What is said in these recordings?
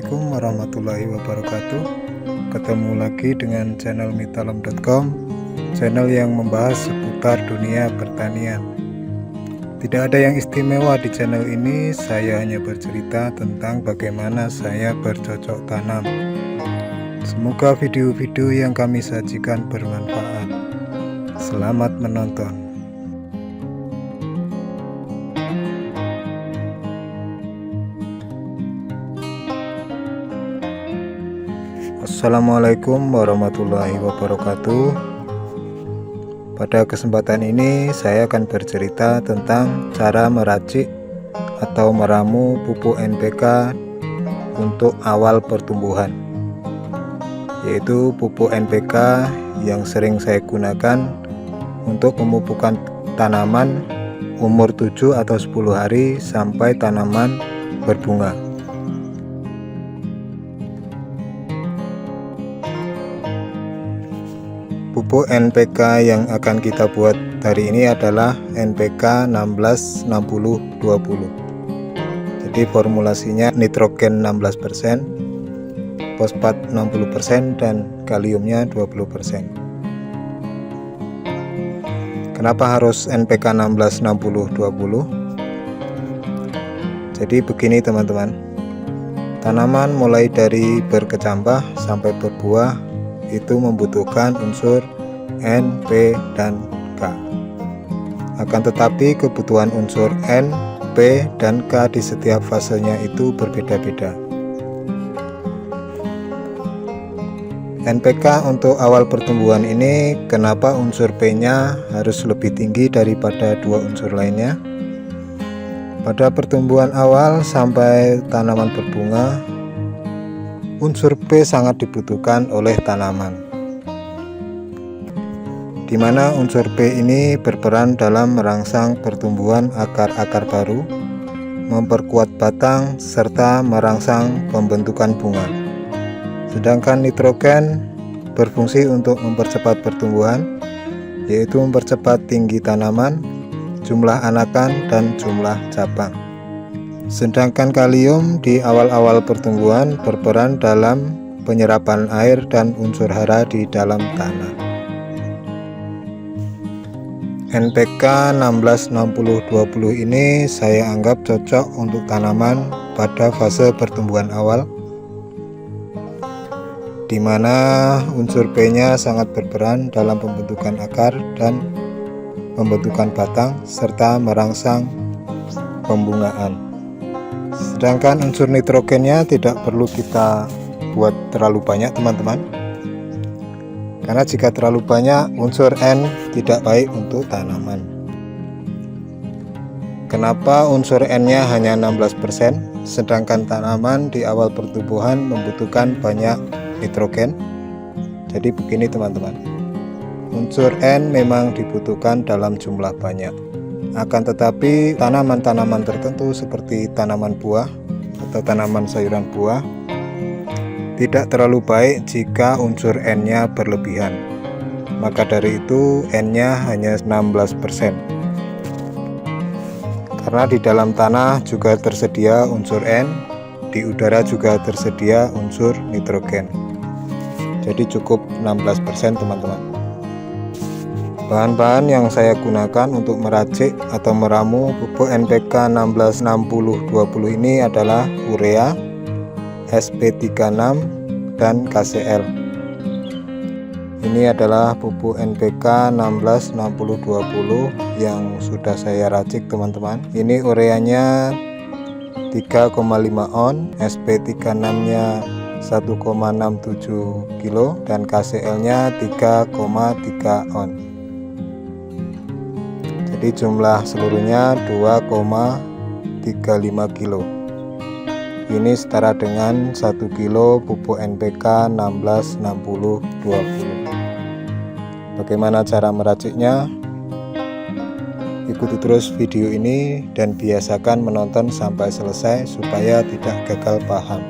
Assalamualaikum warahmatullahi wabarakatuh. Ketemu lagi dengan channel mitalam.com, channel yang membahas seputar dunia pertanian. Tidak ada yang istimewa di channel ini, saya hanya bercerita tentang bagaimana saya bercocok tanam. Semoga video-video yang kami sajikan bermanfaat. Selamat menonton. Assalamualaikum warahmatullahi wabarakatuh. Pada kesempatan ini saya akan bercerita tentang cara meracik atau meramu pupuk NPK untuk awal pertumbuhan, yaitu pupuk NPK yang sering saya gunakan untuk pemupukan tanaman umur 7 atau 10 hari sampai tanaman berbunga. Pupuk NPK yang akan kita buat hari ini adalah NPK 16-60-20. Jadi formulasinya nitrogen 16%, fosfat 60% dan kaliumnya 20%. Kenapa harus NPK 16-60-20? Jadi begini teman-teman, tanaman mulai dari berkecambah sampai berbuah itu membutuhkan unsur N, P, dan K. Akan tetapi kebutuhan unsur N, P, dan K di setiap fasenya itu berbeda-beda. NPK untuk awal pertumbuhan ini, kenapa unsur P-nya harus lebih tinggi daripada dua unsur lainnya? Pada pertumbuhan awal sampai tanaman berbunga, unsur P sangat dibutuhkan oleh tanaman, di mana unsur P ini berperan dalam merangsang pertumbuhan akar-akar baru, memperkuat batang, serta merangsang pembentukan bunga. Sedangkan nitrogen berfungsi untuk mempercepat pertumbuhan, yaitu mempercepat tinggi tanaman, jumlah anakan, dan jumlah cabang. Sedangkan kalium di awal-awal pertumbuhan berperan dalam penyerapan air dan unsur hara di dalam tanah. NPK 16-60-20 ini saya anggap cocok untuk tanaman pada fase pertumbuhan awal, di mana unsur P-nya sangat berperan dalam pembentukan akar dan pembentukan batang serta merangsang pembungaan. Sedangkan unsur nitrogennya tidak perlu kita buat terlalu banyak teman-teman, karena jika terlalu banyak unsur N tidak baik untuk tanaman. Kenapa unsur N nya hanya 16%, sedangkan tanaman di awal pertumbuhan membutuhkan banyak nitrogen? Jadi begini teman-teman, unsur N memang dibutuhkan dalam jumlah banyak. Akan tetapi tanaman-tanaman tertentu seperti tanaman buah atau tanaman sayuran buah tidak terlalu baik jika unsur N-nya berlebihan. Maka dari itu N-nya hanya 16%. Karena di dalam tanah juga tersedia unsur N, di udara juga tersedia unsur nitrogen. Jadi cukup 16% teman-teman. Bahan-bahan yang saya gunakan untuk meracik atau meramu pupuk NPK 16-60-20 ini adalah urea, SP36, dan KCl. Ini adalah pupuk NPK 16-60-20 yang sudah saya racik teman-teman. Ini ureanya 3,5 on, SP36 nya 1,67 kilo, dan KCl nya 3,3 on. Jadi jumlah seluruhnya 2,35 kilo. Ini setara dengan 1 kilo pupuk NPK 16-60-20. Bagaimana cara meraciknya? Ikuti terus video ini dan biasakan menonton sampai selesai supaya tidak gagal paham.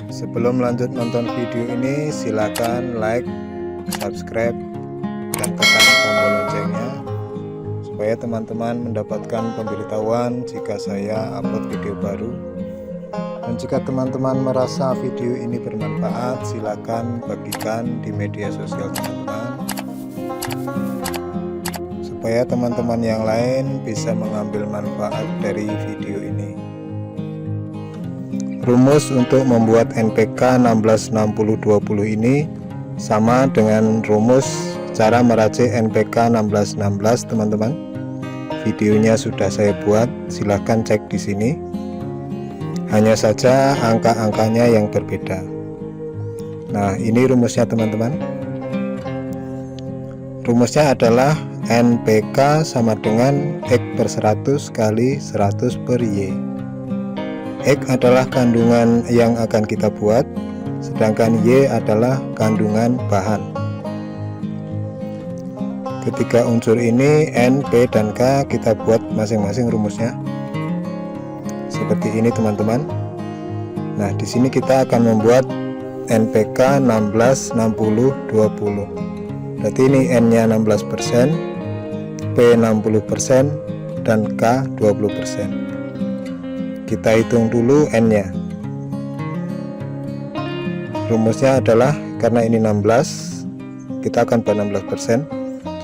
Sebelum lanjut nonton video ini, silakan like, subscribe, dan tekan tombol loncengnya supaya teman-teman mendapatkan pemberitahuan jika saya upload video baru. Dan jika teman-teman merasa video ini bermanfaat, silakan bagikan di media sosial teman-teman, supaya teman-teman yang lain bisa mengambil manfaat dari video ini. Rumus untuk membuat NPK 166020 ini sama dengan rumus cara meracik NPK 1616 teman-teman. Videonya sudah saya buat, silahkan cek di sini. Hanya saja angka-angkanya yang berbeda. Nah, ini rumusnya teman-teman. Rumusnya adalah NPK sama dengan X per 100 kali 100 per Y. X adalah kandungan yang akan kita buat, sedangkan Y adalah kandungan bahan. Ketiga unsur ini N, P, dan K kita buat masing-masing rumusnya. Seperti ini teman-teman. Nah, di sini kita akan membuat NPK 166020. Berarti ini N-nya 16%, P 60%, dan K 20%. Kita hitung dulu N-nya. Rumusnya adalah karena ini 16, kita akan buat 16%.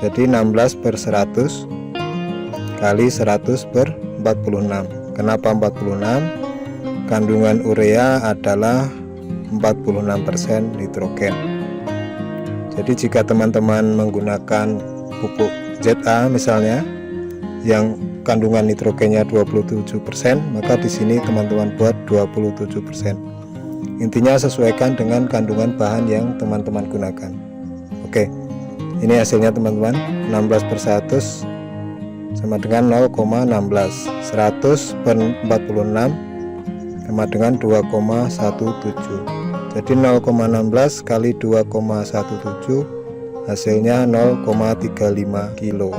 Jadi 16 per 100 kali 100 per 46. Kenapa 46? Kandungan urea adalah 46% nitrogen. Jadi jika teman-teman menggunakan pupuk ZA misalnya yang kandungan nitrogennya 27%, maka di sini teman-teman buat 27%. Intinya sesuaikan dengan kandungan bahan yang teman-teman gunakan. Oke, ini hasilnya teman-teman. 16 per 100 sama dengan 0,16. 100 per 46 sama dengan 2,17. Jadi 0,16 kali 2,17 hasilnya 0,35 kilo.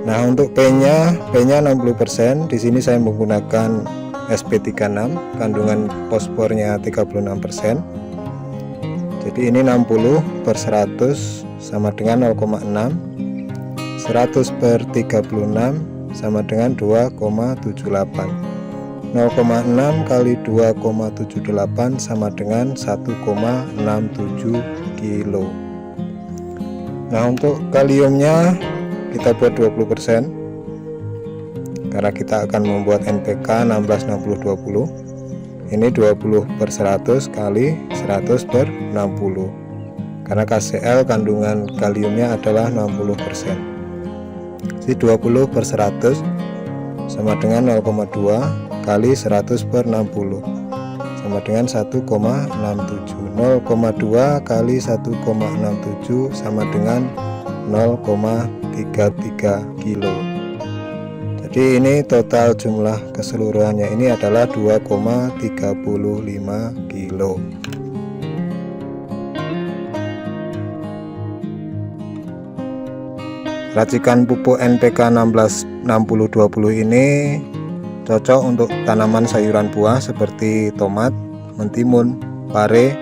Nah, untuk P-nya 60%. Di sini saya menggunakan SP36, kandungan fosfornya 36%. Jadi ini 60 per 100 sama dengan 0,6. 100 per 36 sama dengan 2,78. 0,6 kali 2,78 sama dengan 1,67 kilo. Nah, untuk kaliumnya kita buat 20%, karena kita akan membuat NPK 166020. Ini 20 per 100 kali 100 per 60, karena KCl kandungan kaliumnya adalah 60%. Jadi 20 per 100 sama dengan 0,2 kali 100 per 60 sama dengan 1,67. 0,2 kali 1,67 sama dengan 0,33 kilo. Jadi ini total jumlah keseluruhannya ini adalah 2,35 kilo. Racikan pupuk NPK 166020 ini cocok untuk tanaman sayuran buah seperti tomat, mentimun, pare,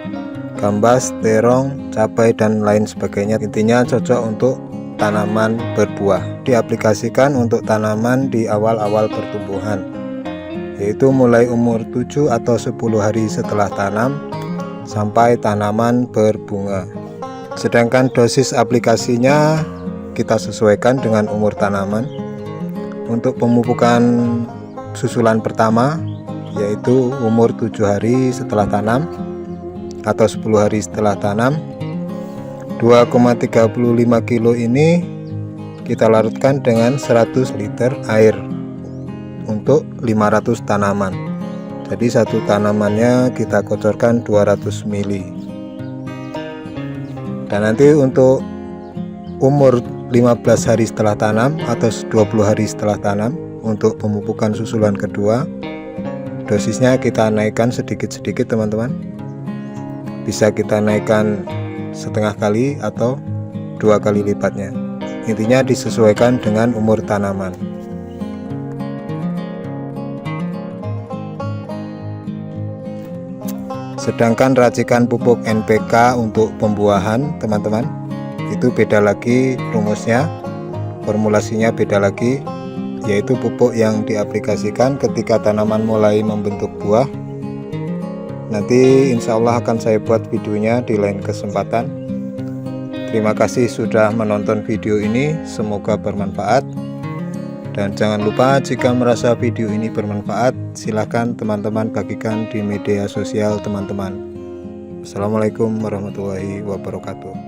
gambas, terong, cabai, dan lain sebagainya. Intinya cocok untuk tanaman berbuah. Diaplikasikan untuk tanaman di awal-awal pertumbuhan, yaitu mulai umur 7 atau 10 hari setelah tanam sampai tanaman berbunga. Sedangkan dosis aplikasinya kita sesuaikan dengan umur tanaman. Untuk pemupukan susulan pertama yaitu umur 7 hari setelah tanam atau 10 hari setelah tanam, 2,35 kilo ini kita larutkan dengan 100 liter air untuk 500 tanaman. Jadi satu tanamannya kita kocorkan 200 ml. Dan nanti untuk umur 15 hari setelah tanam atau 20 hari setelah tanam, untuk pemupukan susulan kedua, dosisnya kita naikkan sedikit-sedikit teman-teman. Bisa kita naikkan setengah kali atau 2 kali lipatnya. Intinya disesuaikan dengan umur tanaman. Sedangkan racikan pupuk NPK untuk pembuahan teman-teman itu beda lagi rumusnya, formulasinya beda lagi. yaitu pupuk yang diaplikasikan ketika tanaman mulai membentuk buah. Nanti insya Allah akan saya buat videonya di lain kesempatan. Terima kasih sudah menonton video ini, semoga bermanfaat. Dan jangan lupa jika merasa video ini bermanfaat, silahkan teman-teman bagikan di media sosial teman-teman. Assalamualaikum warahmatullahi wabarakatuh.